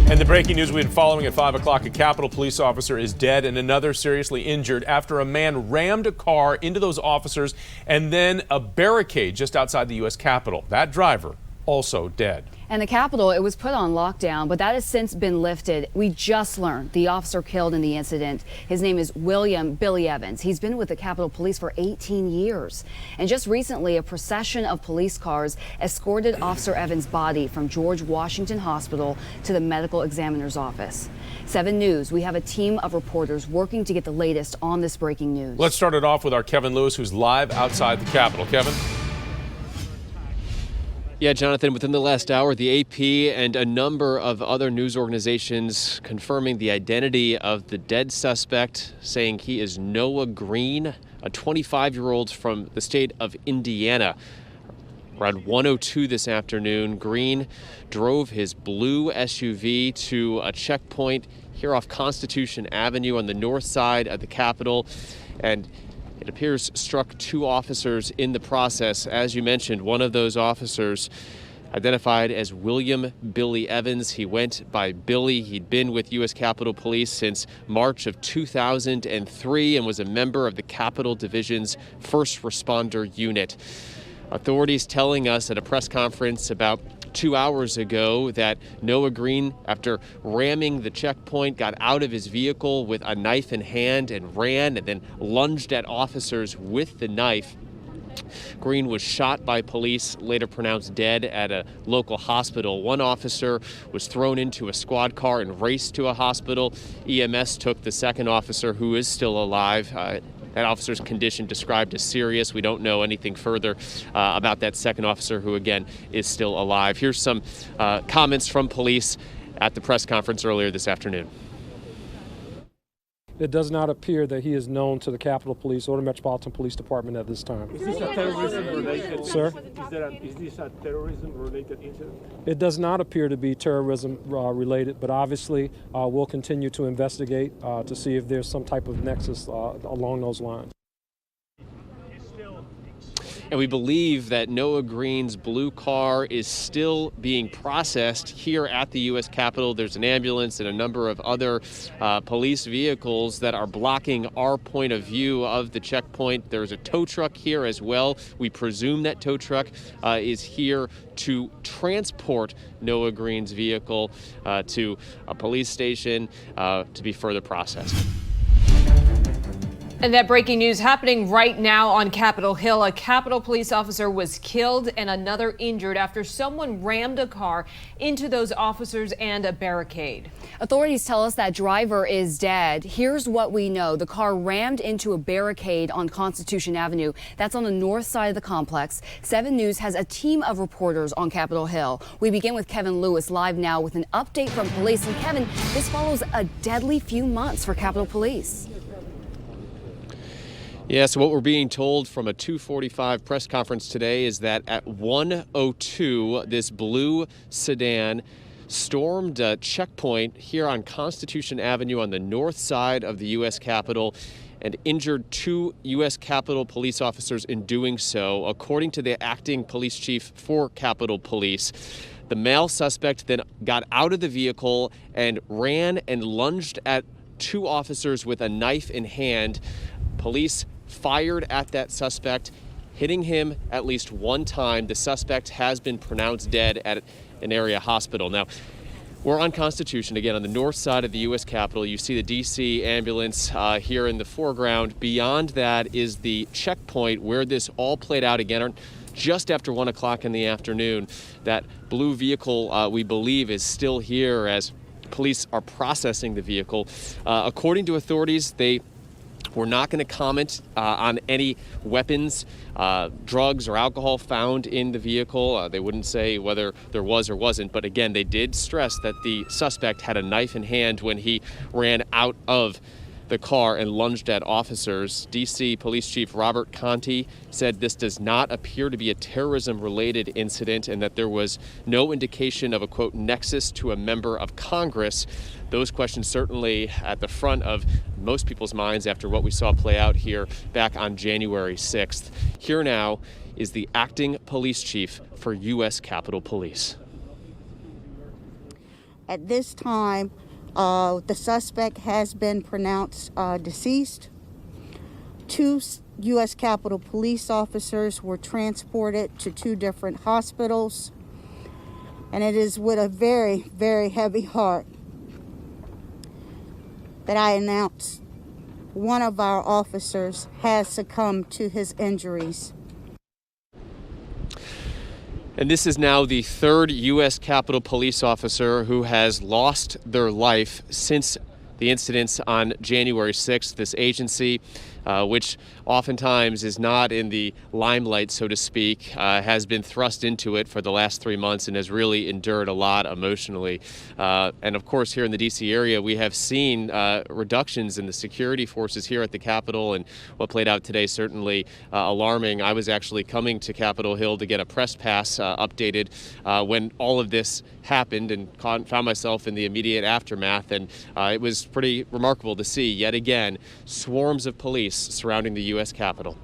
And the breaking news we've been following at 5 o'clock, a Capitol police officer is dead and another seriously injured after a man rammed a car into those officers and then a barricade just outside the U.S. Capitol. That driver also dead. And the Capitol, it was put on lockdown, but that has since been lifted. We just learned the officer killed in the incident. His name is William Billy Evans. He's been with the Capitol Police for 18 years. And just recently, a procession of police cars escorted Officer Evans' body from George Washington Hospital to the medical examiner's office. 7 News, we have a team of reporters working to get the latest on this breaking news. Let's start it off with our Kevin Lewis, who's live outside the Capitol. Kevin? Yeah, Jonathan, within the last hour, the AP and a number of other news organizations confirming the identity of the dead suspect, saying he is Noah Green, a 25-year-old from the state of Indiana. Around 1:02 this afternoon, Green drove his blue SUV to a checkpoint here off Constitution Avenue on the north side of the Capitol, and it appears struck 2 officers in the process. As you mentioned, one of those officers identified as William Billy Evans. He went by Billy. He'd been with U.S. Capitol Police since March of 2003 and was a member of the Capitol Division's first responder unit. Authorities telling us at a press conference about 2 hours ago that Noah Green, after ramming the checkpoint, got out of his vehicle with a knife in hand and ran and then lunged at officers with the knife. Green was shot by police, later pronounced dead at a local hospital. One officer was thrown into a squad car and raced to a hospital. EMS took the second officer, who is still alive. That officer's condition described as serious. We don't know anything further about that second officer, who, again, is still alive. Here's some comments from police at the press conference earlier this afternoon. It does not appear that he is known to the Capitol Police or the Metropolitan Police Department at this time. Is this a terrorism-related? Sir? Is this a terrorism-related incident? It does not appear to be terrorism-related, but obviously we'll continue to investigate to see if there's some type of nexus along those lines. And we believe that Noah Green's blue car is still being processed here at the U.S. Capitol. There's an ambulance and a number of other police vehicles that are blocking our point of view of the checkpoint. There's a tow truck here as well. We presume that tow truck is here to transport Noah Green's vehicle to a police station to be further processed. And that breaking news happening right now on Capitol Hill. A Capitol police officer was killed and another injured after someone rammed a car into those officers and a barricade. Authorities tell us that driver is dead. Here's what we know. The car rammed into a barricade on Constitution Avenue. That's on the north side of the complex. 7 News has a team of reporters on Capitol Hill. We begin with Kevin Lewis live now with an update from police. And Kevin, this follows a deadly few months for Capitol Police. Yeah, so what we're being told from a 2:45 press conference today is that at 1:02, this blue sedan stormed a checkpoint here on Constitution Avenue on the north side of the U.S. Capitol and injured 2 U.S. Capitol Police officers in doing so, according to the acting police chief for Capitol Police. The male suspect then got out of the vehicle and ran and lunged at 2 officers with a knife in hand. Police fired at that suspect, hitting him at least one time. The suspect has been pronounced dead at an area hospital. Now, we're on Constitution, again, on the north side of the U.S. Capitol. You see the D.C. ambulance here in the foreground. Beyond that is the checkpoint where this all played out again just after 1 o'clock in the afternoon. That blue vehicle, we believe, is still here as police are processing the vehicle. According to authorities, we're not going to comment on any weapons, drugs, or alcohol found in the vehicle. They wouldn't say whether there was or wasn't. But again, they did stress that the suspect had a knife in hand when he ran out of the car and lunged at officers. D.C. Police Chief Robert CONTEE said this does not appear to be a terrorism-related incident and that there was no indication of a, quote, nexus to a member of Congress. Those questions certainly at the front of most people's minds after what we saw play out here back on January 6th. Here now is the acting police chief for U.S. Capitol Police. At this time, the suspect has been pronounced deceased. 2 U.S. Capitol police officers were transported to 2 different hospitals. And it is with a very, very heavy heart that I announce one of our officers has succumbed to his injuries. And this is now the 3rd U.S. Capitol police officer who has lost their life since the incidents on January 6th. This agency, which oftentimes is not in the limelight, so to speak, has been thrust into it for the last 3 months and has really endured a lot emotionally. And of course, here in the D.C. area, we have seen reductions in the security forces here at the Capitol, and what played out today certainly alarming. I was actually coming to Capitol Hill to get a press pass updated when all of this happened, and found myself in the immediate aftermath, and it was pretty remarkable to see yet again swarms of police surrounding the U.S. Capitol.